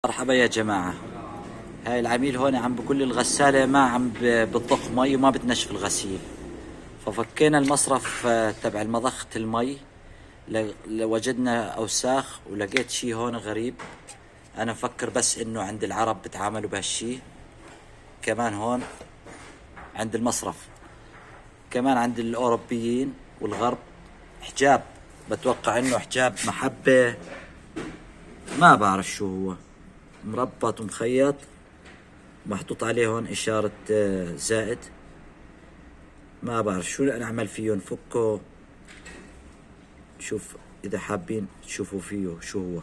مرحبا يا جماعة. هاي العميل هون عم بقول لي الغسالة ما عم بتضخ مي وما بتنشف الغسيل. ففكينا المصرف تبع المضخة المي. وجدنا أوساخ ولقيت شي هون غريب. أنا مفكر بس إنه عند العرب بتعاملوا بهالشي. كمان هون عند المصرف، كمان عند الأوروبيين والغرب حجاب. بتوقع إنه حجاب محبة، ما بعرف شو هو، مربط ومخيط، محطوط عليه هون إشارة زائد. ما بعرف شو نعمل فيه، نفكه. شوف إذا حابين تشوفوا فيه شو هو.